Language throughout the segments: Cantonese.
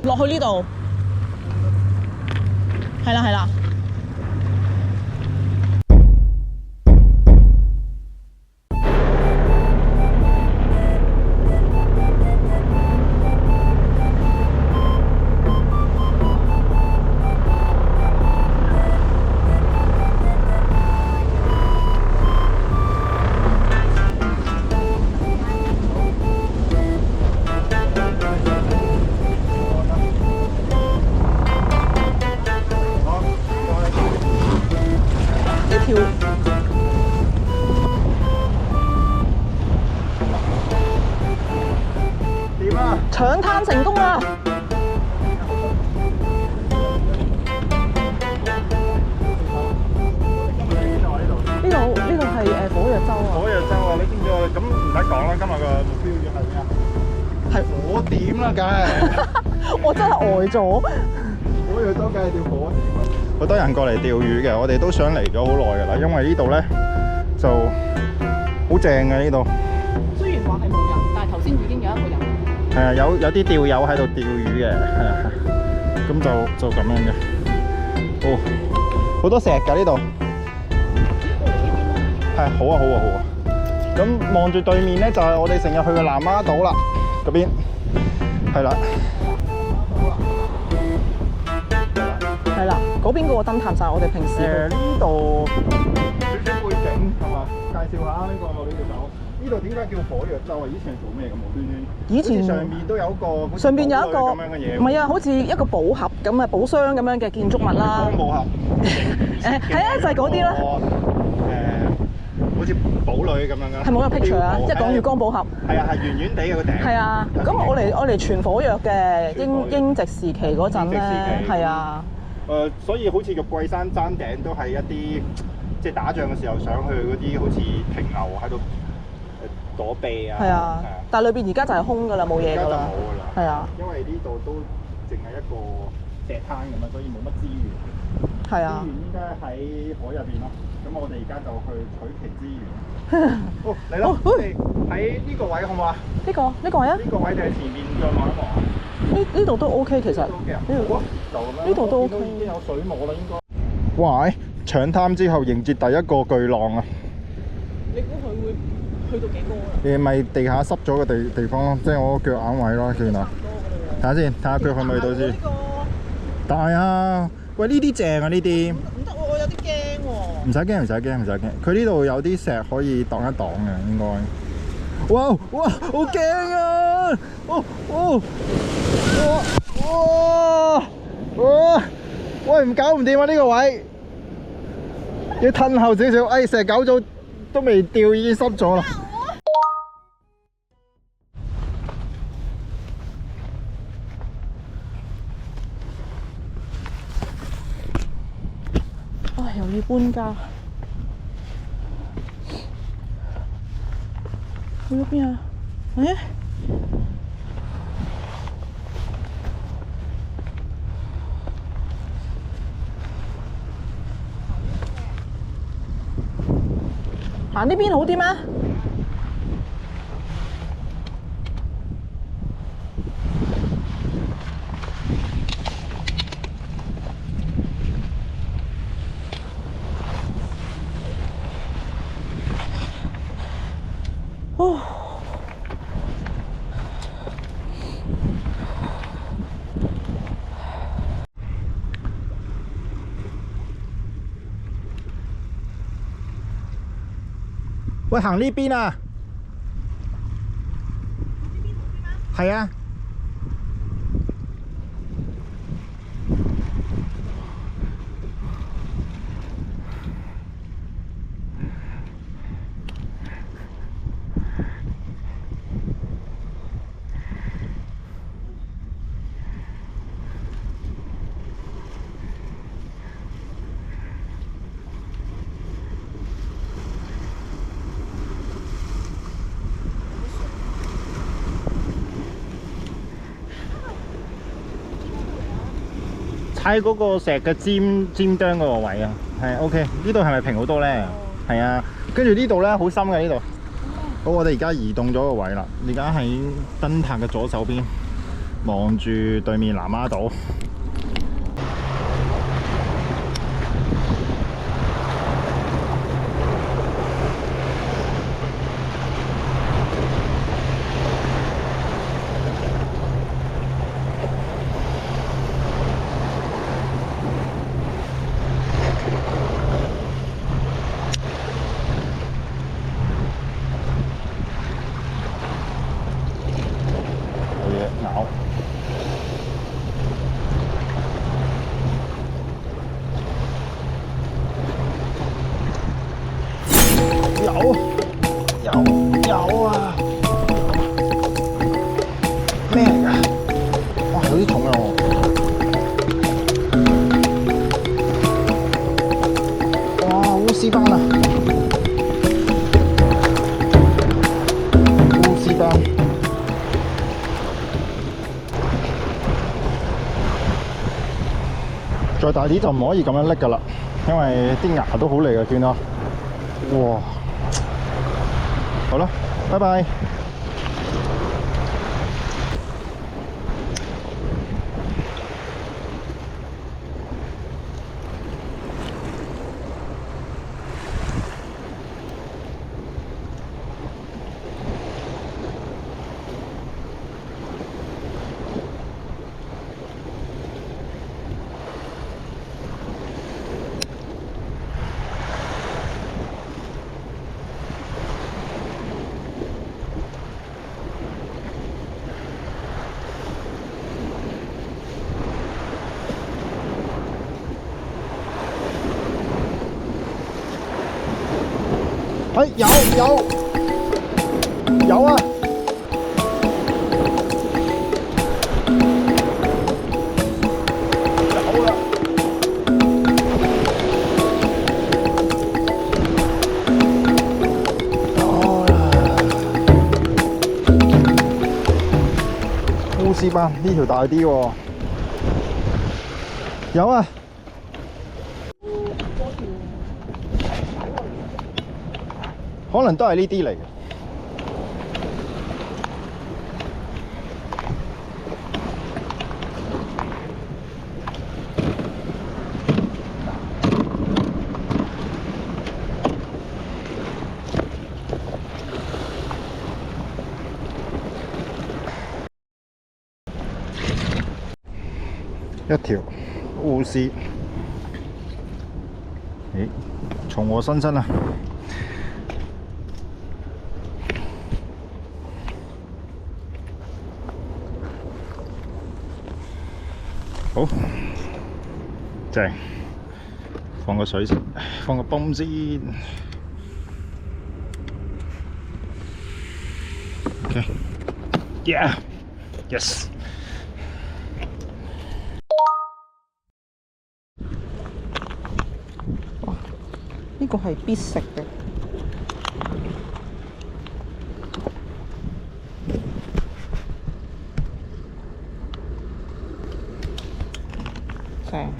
落去呢度，係啦係啦。搶灘成功啦！呢度係火藥洲啊！火藥洲啊！你知唔知我咁唔使講啦，今日個目標要係咩啊？係火點啦，梗係！我真係呆咗。火藥洲梗係釣火點。好多人過嚟釣魚嘅，我哋都想嚟咗好耐㗎啦，因為呢度咧就好正嘅呢度。雖然話係冇人，但係頭先已經有一個人。係啊，有啲釣友喺度釣魚嘅，係啊，咁就咁樣嘅。哦，好多石㗎呢度。係，好啊好啊好啊。咁望住對面咧，就係我哋成日去嘅南丫島啦，嗰邊。係啦。係啦，嗰邊嗰個燈塔就係我哋平時呢度少少背景係嘛？介紹下呢個島。呢度點解叫火藥洲啊？以前係做咩咁無端端？以前上面都有個上邊有一個咁樣嘅嘢。唔係啊，好似一個寶盒咁啊，寶箱咁樣嘅建築物啦。寶盒。係啊，就係嗰啲啦。好似堡壘咁樣㗎。係冇個 picture 啊，即係講月光寶盒。係啊，係圓圓地嘅個頂。係啊，咁我嚟傳火藥嘅英殖時期嗰陣咧，係啊。所以好似玉桂山山頂都係一啲即係打仗嘅時候上去嗰啲，好似停留喺度躲避啊。係啊，但係裏邊而家就係空㗎啦，冇嘢㗎啦。冇㗎啦。係啊，因為呢度都淨係一個石灘咁啊，所以冇乜資源。係啊。資源應該喺海入邊咯。咁我哋而家就去取其資源。好，嚟啦！我哋喺呢個位好唔好啊？呢個位啊？呢個位定係前面再望一望啊？呢度都 OK 其實。呢度都 OK。已經有水母啦，應該。哇！搶灘之後迎接第一個巨浪啊！你估佢會去到幾高啊？咪地下濕咗嘅地方咯，即係我腳眼位咯，見啊！睇下先，睇下佢去唔去到先。大啊！喂，呢啲正啊，呢啲。唔得喎，我有啲驚喎。唔使驚，唔使驚，唔使驚。佢呢度有啲石可以擋一擋嘅，應該。哇！哇！好驚啊！哇！喂，唔搞唔掂啊！呢個位要褪後少少。哎，石狗組都未掉，已經濕咗啦。又要搬家，去咗邊啊？行呢邊好啲咩？哦，喂，行呢邊啊？係啊。喺嗰個石嘅尖端嗰個位啊，係 OK。呢度係咪平好多咧？係啊，跟住呢度咧好深嘅呢度。好，我哋而家移動咗個位啦，而家喺燈塔嘅左手邊，望住對面南丫島。有啊！咩嚟㗎？哇，有啲重啊！哇，烏絲斑啊！烏絲斑，再大啲就唔可以咁樣拎㗎啦，因為啲牙都好利啊，見到。哇！好啦，拜拜。有啊！有啦！烏絲斑呢條大啲喎，有啊！可能都係呢啲嚟嘅。一條烏絲，咦，從我身啊！好，正，放個水先，放個泵先。OK，Yeah，Yes。哇，呢個係必食嘅。正。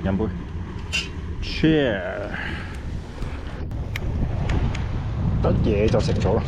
飲杯 ，Cheer， 得嘢就食咗啦。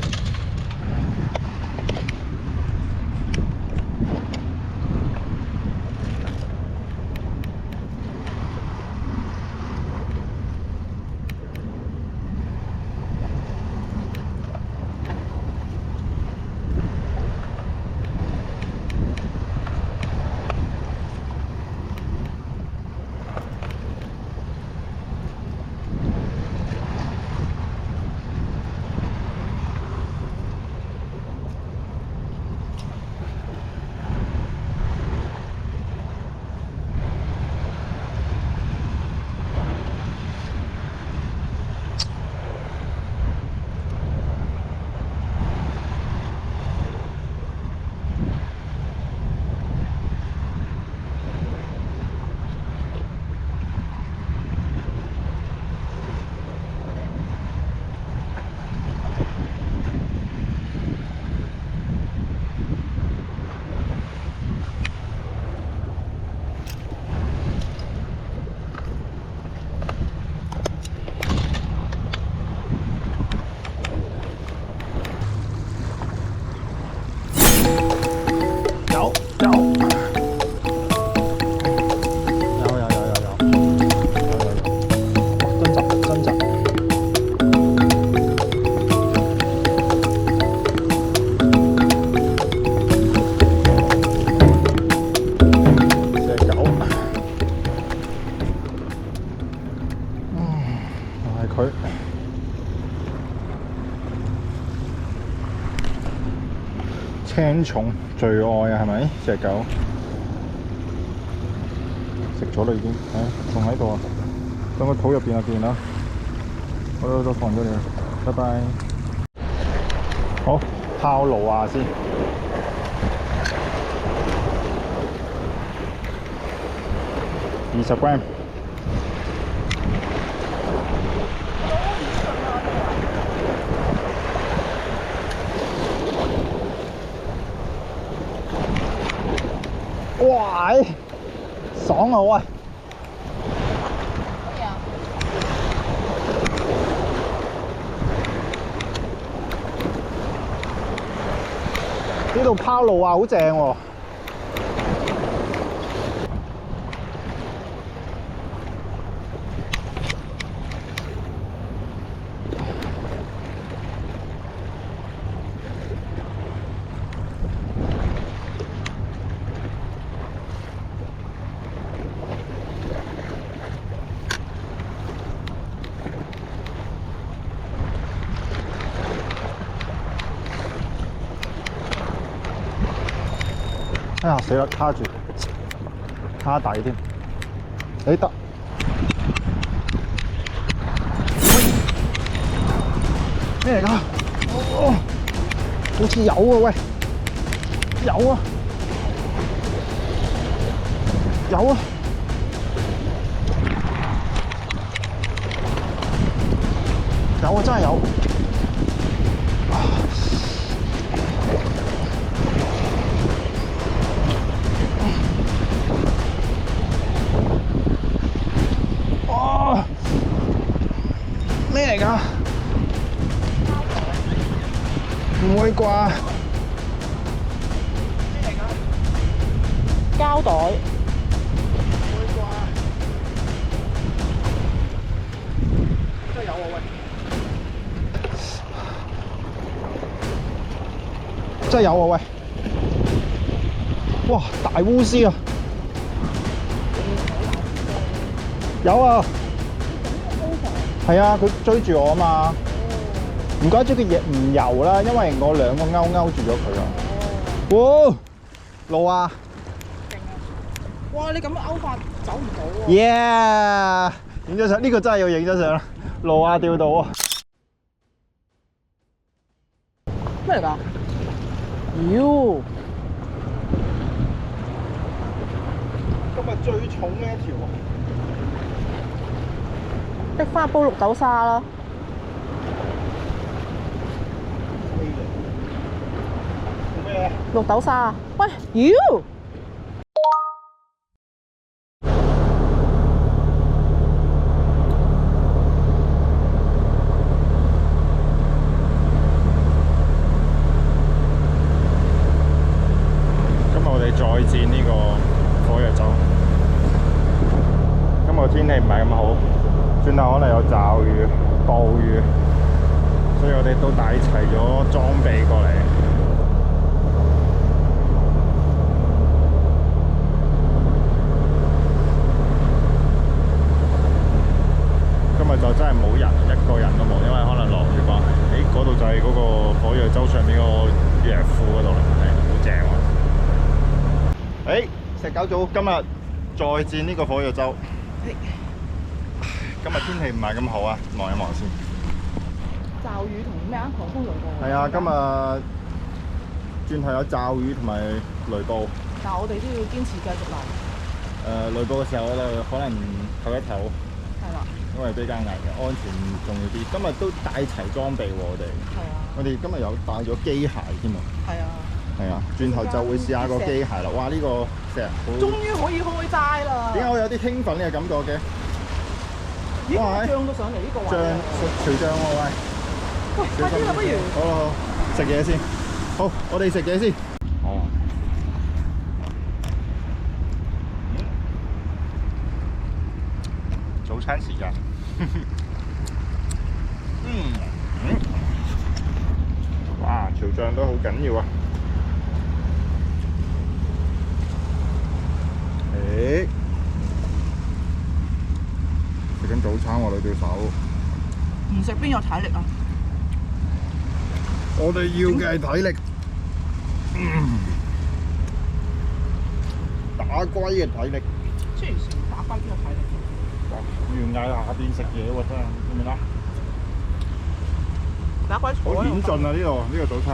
青蟲最愛啊，係咪？隻狗食咗啦已經，仲喺度啊，喺個肚入邊啊，見啦。好啦，都放咗你啦，拜拜。好，烤驢啊先。20 gram。哇！爽啊喂！乜嘢啊？呢度拋驢啊，好正喎！哎呀死啦，卡住，卡底添。誒得，咩嚟㗎？哦，好似有啊喂，有啊，有啊，有啊真係有。咩嚟㗎？唔會啩？咩嚟㗎？膠袋。唔會啩？真係有喎喂！真係有喎喂！哇，大烏絲啊！有啊！係啊，佢追住我啊嘛。唔怪之佢亦唔游啦，因為我兩個勾住咗佢啊。哇！路啊！哇！你咁樣勾法走唔到喎。耶！影咗相，呢個真係要影咗相啦。路啊，釣到啊！咩嚟㗎？妖！今日最重嘅一條啊！逼翻煲綠豆沙啦！做咩啊？綠豆沙啊！喂，妖！今日我哋再戰呢個火藥洲。今日天氣唔係咁好。轉頭可能有驟雨、暴雨，所以我哋都帶齊咗裝備過嚟。今日就真係冇人，一個人都冇，因為可能落雨啩。嗰度就係嗰個火藥洲上面個藥庫嗰度啦，係好正喎。石狗組今日再戰呢個火藥洲。今日天氣唔係咁好啊，望一望先。驟雨同咩啊？狂風雷暴。係啊，今日轉頭有驟雨同埋雷暴。但係我哋都要堅持繼續流。雷暴嘅時候我哋可能唞一唞。係啦。因為比較危嘅，安全重要啲。今日都帶齊裝備喎，我哋。係啊。我哋今日有帶咗機械添啊。係啊。係啊，轉頭就會試下個機械啦。哇！呢個石好。終於可以開齋啦。點解我有啲興奮呢個感覺嘅？咦？漲到上嚟呢個位。除漲喎喂！喂，快啲啦，不如。好，食嘢先。好，我哋食嘢先。哦。早餐時間。哇！潮漲都好緊要啊！食緊早餐喎，你對手。唔食邊有體力啊？我哋要嘅係體力。打龜嘅體力，雖然成打龜邊有體力？懸崖下邊食嘢喎，真係見唔見啊？打龜好險盡啊！呢個早餐。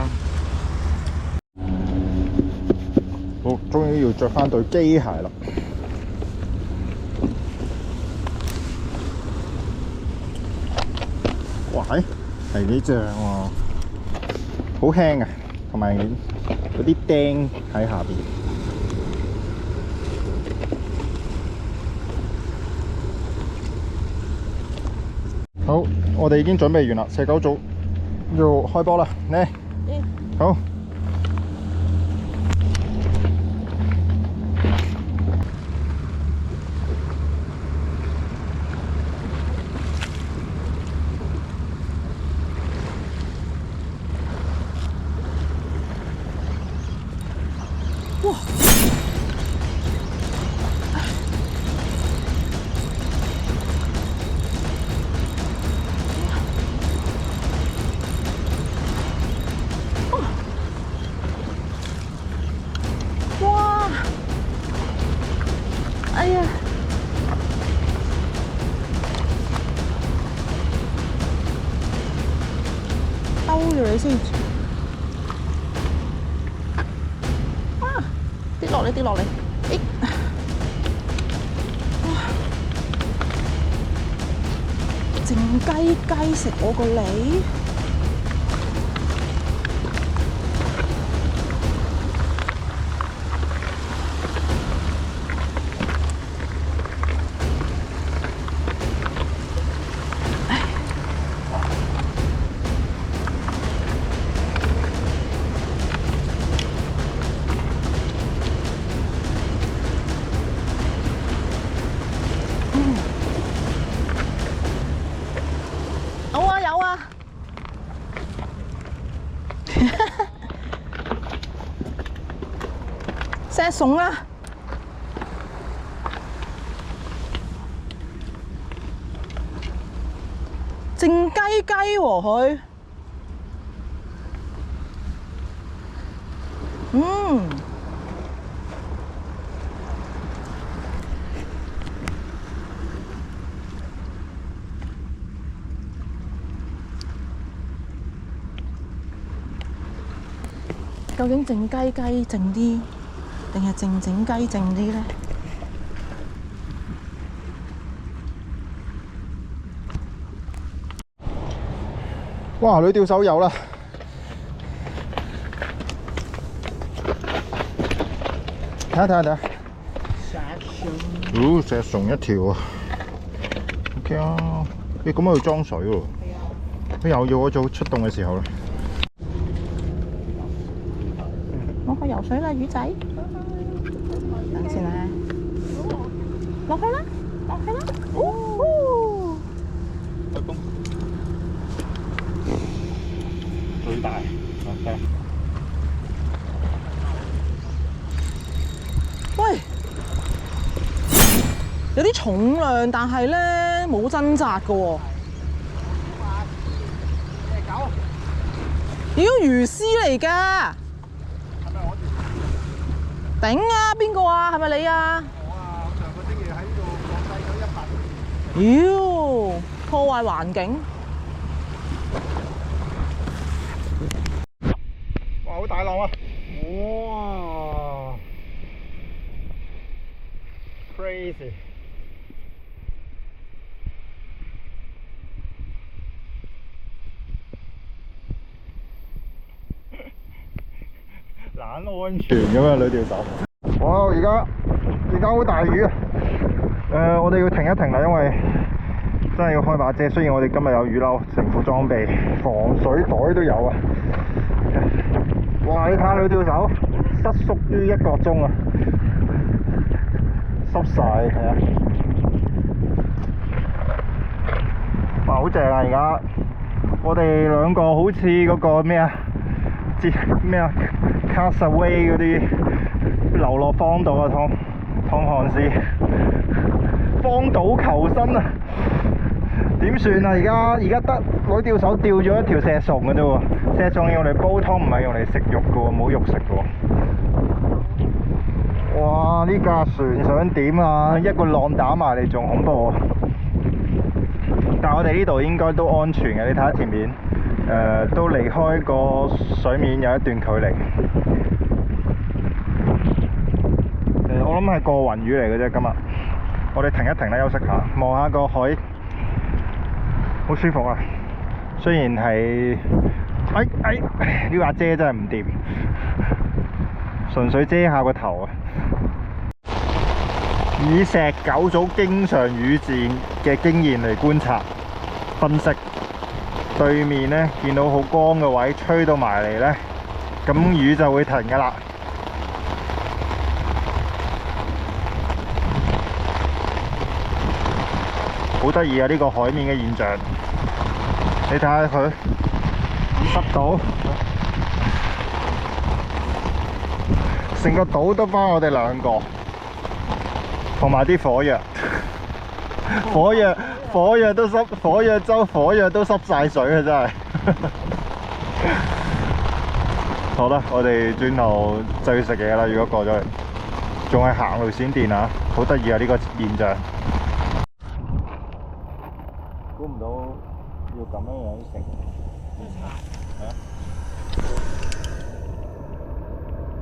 好，終於要着翻對機鞋啦。哇，係幾正喎！好輕啊，同埋嗰啲釘喺下邊。好，我哋已經準備完啦，蛇狗組要開波啦，嚟，好。哇！哇！哎呀！兜住你先。啊！跌落嚟，跌落嚟。哎！哇！靜雞食我個脷。有啊！食餸啦！靜雞喎佢，究竟靜雞靜啲，定係靜雞靜啲咧？哇！女釣手有啦，睇下。石蟲一條啊 ，OK 啊。咁樣要裝水喎。佢又要我做出動嘅時候啦。我去游水啦，魚仔。等先啦，落去啦，落去啦。開工。最大。OK。喂，有啲重量，但係咧冇掙扎嘅喎。妖魚絲嚟㗎！頂啊！邊個啊？係咪你啊？我啊，我上個星期喺呢度降低咗100。妖！破壞環境。哇！好大浪啊！哇 ！Crazy！懶安全咁啊，女釣手。哇！而家好大雨啊！我哋要停一停啦，因為真係要開把遮。雖然我哋今日有雨褸、成副裝備、防水袋都有啊。哇！你睇下女釣手失縮於1個鐘啊，濕晒係啊！哇！好正啊！而家我哋兩個好似嗰個咩啊？咩啊 Castaway 嗰啲流落荒島啊，湯漢斯荒島求生啊！點算啊？而家得攞吊手吊咗一條石蟲嘅啫喎，石蟲用嚟煲湯，唔係用嚟食肉嘅喎，冇肉食嘅喎。哇！呢架船想點啊？一個浪打埋嚟仲恐怖。但係我哋呢度應該都安全嘅，你睇下前面，都離開個水面有一段距離。我諗係過雲雨嚟嘅啫，今日。我哋停一停啦，休息下，望下個海，好舒服啊！雖然係，呢把遮真係唔掂，純粹遮下個頭啊！以石狗組經常與戰嘅經驗嚟觀察、分析，對面呢見到好光嘅位，吹到埋嚟呢，咁雨就會停㗎喇。好得意啊！呢個海面嘅現象，你睇下佢濕到，成個島得返我哋兩個，同埋啲火藥，火藥都濕，火藥都濕晒水啊！真係。好啦，我哋轉頭就要食嘢啦。如果過咗嚟，仲係行路線電啊！好得意啊！呢個現象。估唔到要咁樣食，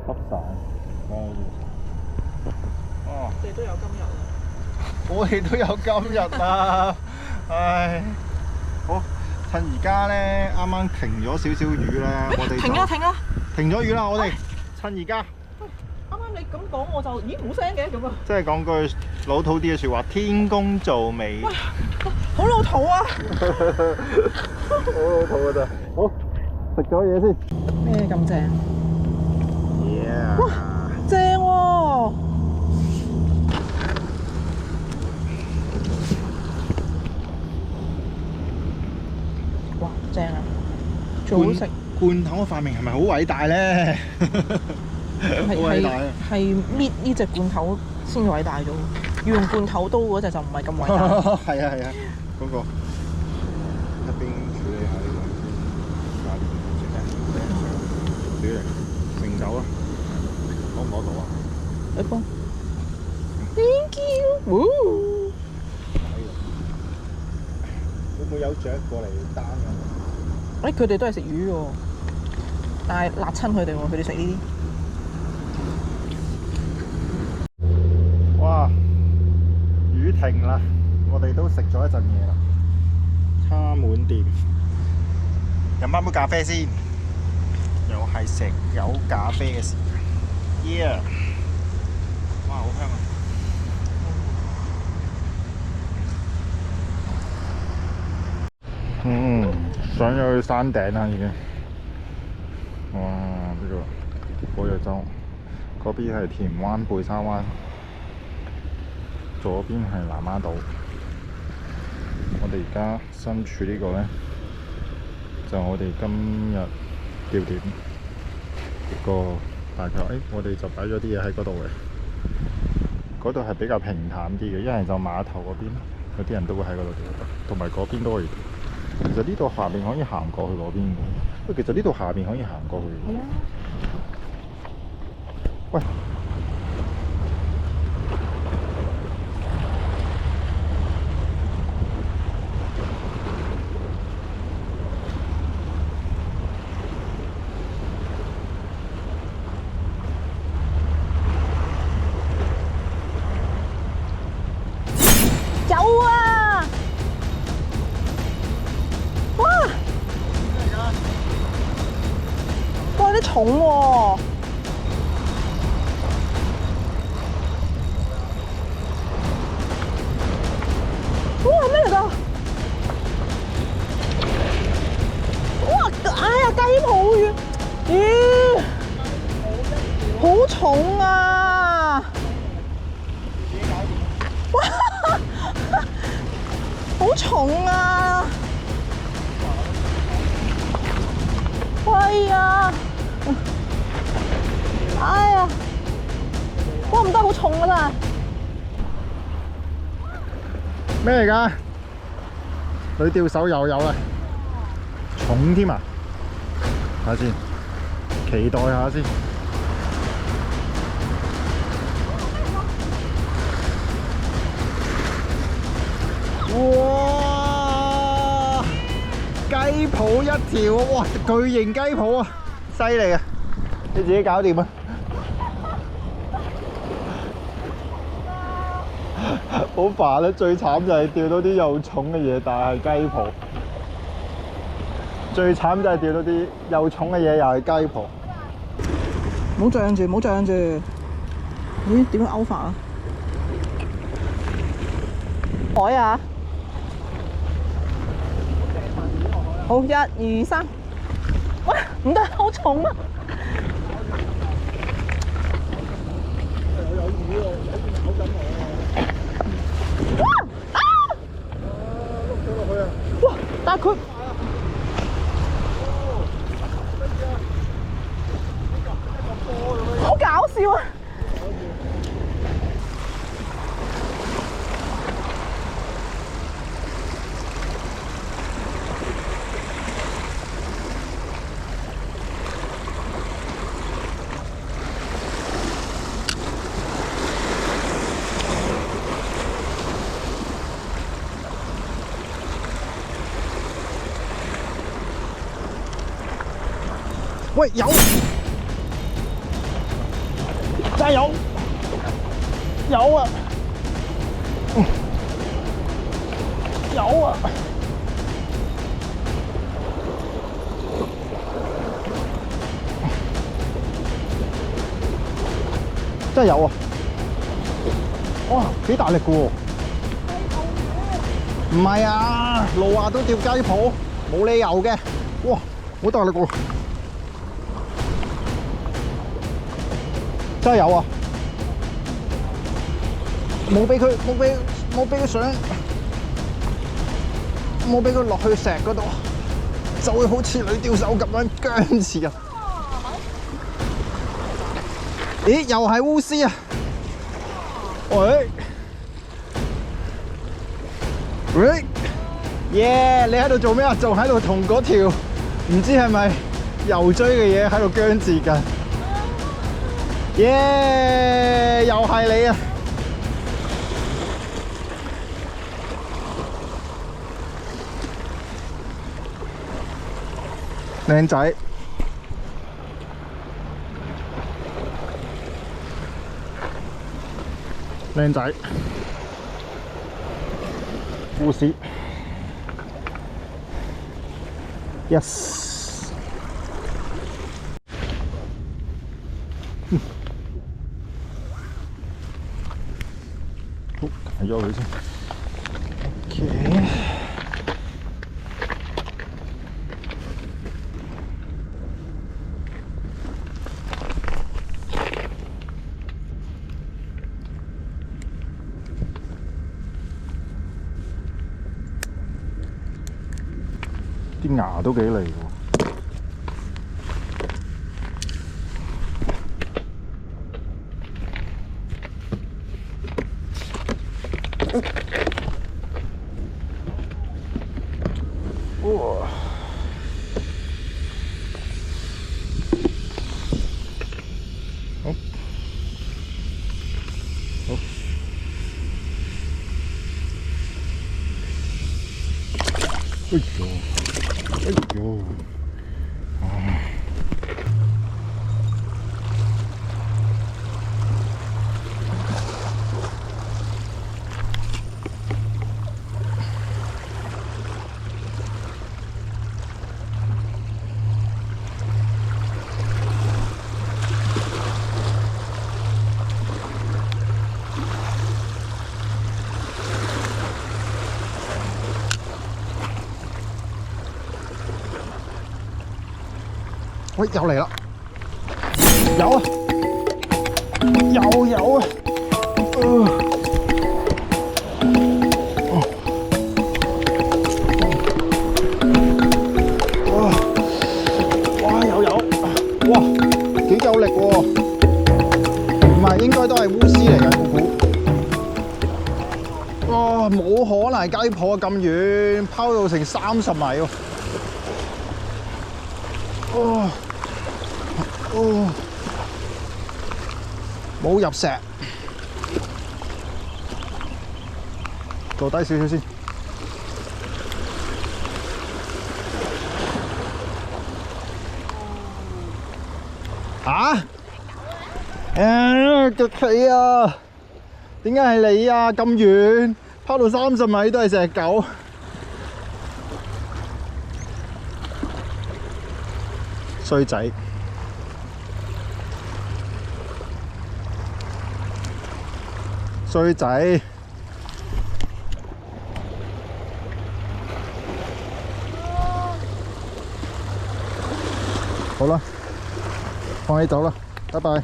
濕晒，哦！我哋都有今日啦！我哋都有今日啦！唉，好，趁而家咧啱啱停咗少少雨咧，我哋停咗雨啦！我哋趁而家。啱啱你咁講我就咦冇聲嘅咁啊！即係講句老土啲嘅説話，天公造美。好老土啊！好老土啊！真係。好，食咗嘢先。咩咁正？ Yeah. 哇，正喎！哇，正啊！最好食。罐頭嘅發明係咪好偉大咧？好偉大啊！係搣呢隻罐頭先偉大咗，要用罐頭刀嗰隻就唔係咁偉大。係啊係啊，嗰個一邊處理下呢個先，搞掂先。盛酒啊！攞唔攞到啊？你幫。Thank you。會唔會有雀過嚟擔啊？佢哋都係食魚喎，但係辣親佢哋喎，佢哋食呢啲。哇！雨停啦，我哋都食咗一陣嘢啦，叉滿店，飲翻杯咖啡先，又係食有咖啡嘅時間。Yeah！ 哇，好香啊！上咗去山頂啦已經。哇！呢個火藥洲，嗰邊係田灣貝沙灣。左邊係南丫島，我哋而家身處呢個呢，就我哋今日吊點個大概，我哋就擺咗啲嘢喺嗰度嘅，嗰度係比較平坦啲嘅，一係就碼頭嗰邊，有啲人都會喺嗰度吊，同埋嗰邊都可以吊。其實呢度下邊可以行過去嗰邊嘅，其實呢度下邊可以行過去嘅。喂！重喎！哇，咩嚟㗎？哇！哎呀，雞泡魚，咦，好重啊！哇，好重啊！哎呀！哎呀！哇，唔得，好重啊！真係。咩嚟㗎？女釣手又有啦，重添啊！睇下先，期待下先。哇！雞泡一條，哇！巨型雞泡啊，犀利啊！你自己搞掂啊！好煩啊！最慘就係釣到啲又重嘅嘢，但係雞泡。最慘就係釣到啲又重嘅嘢，又係雞泡。唔好漲住，唔好漲住。咦？點樣勾法啊？海啊！好，1、2、3。喂，唔得，好重啊！有魚喎，有啲咬緊我。哇！啊！碌咗落去啊！哇！但係佢好搞笑啊！喂，有，真係有，有啊，有啊，真係有啊！哇，幾大力㗎喎！唔係啊，路亞都釣雞泡，冇理由嘅。哇，好大力喎！真係有啊！冇俾佢上，冇俾佢落去石嗰度，就會好似女釣手咁樣僵持啊！咦，又係烏絲啊！喂，喂，耶！你喺度做咩啊？仲喺度同嗰條唔知係咪油追嘅嘢喺度僵持緊。耶！又係你啊！靚仔，靚仔，護士 ，yes。睇咗佢先。OK。啲牙都幾利喎。哇！好，好，哎呦，哎呦，喂，又嚟啦！有啊，又有啊！哇，又有！哇，幾有力喎！唔係，應該都係烏絲嚟嘅，我估。哇！哇！冇可能雞婆咁遠，拋到成30米喎！哦哦，冇入石，坐低少少先。啊！極企啊！點解係你啊？咁遠，拋到30米都係隻狗。衰仔。衰仔。好啦，放你走啦，拜拜。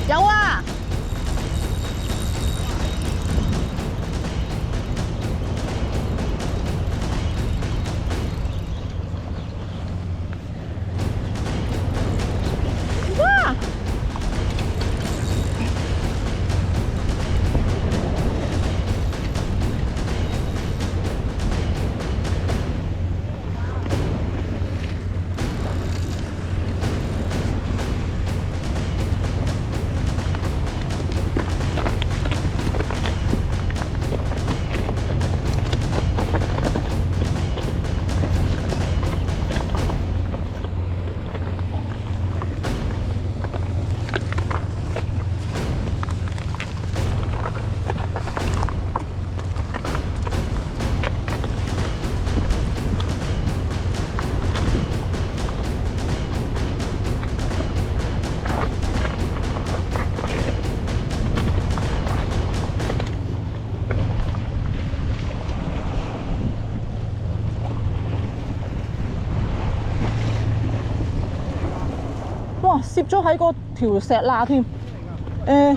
有啊！哇！哇！攝咗喺嗰條石罅添，係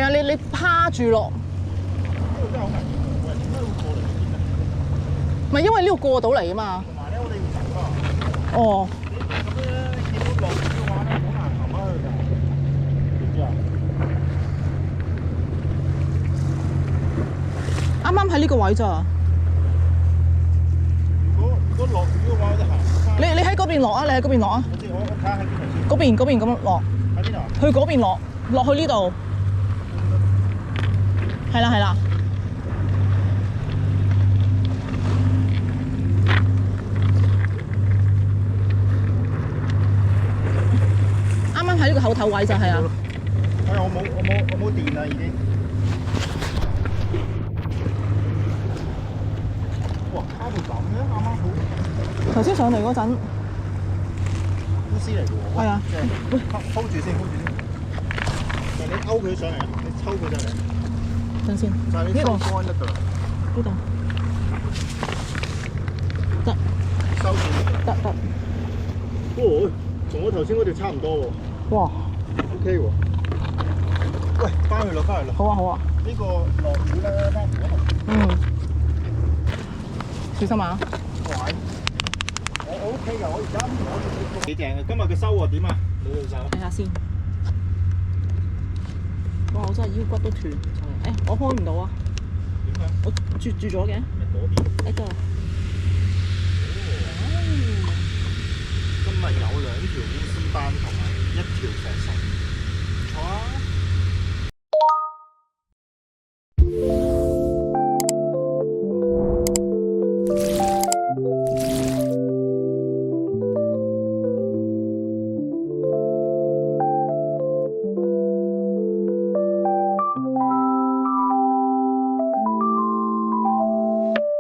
啊，你趴住落。唔係因為呢度過到嚟啊嘛。同埋咧，我哋要走啊。哦。你咁樣見到落雨嘅話咧，好難行翻去㗎。知唔知啊？啱啱喺呢個位咋。如果落雨嘅話，我就行。你喺嗰邊落啊！你喺嗰邊落啊！我睇下喺邊度先。嗰邊咁落。喺邊度啊？去嗰邊落去呢度。係啦係啦。喺呢個口頭位就係啊！我冇電啦已經。哇！卡到咁嘅，啱啱好。頭先上嚟嗰陣，公司嚟嘅喎。係啊。喂 ，hold 住先。你勾佢上嚟，你抽佢上嚟。等先。就係你收乾得㗎啦。呢度。得。收住。得。哦，同我頭先嗰條差唔多喎。哇 ，OK 喎。喂，翻去啦。好啊。呢個落雨咧，翻唔到嚟。嗯。小心啊！我 OK 㗎，我而家攞幾正嘅。今日嘅收穫點啊？你對手。睇下先。哇！我真係腰骨都斷。我開唔到啊。點解？我絕住咗嘅。咪嗰邊。呢個。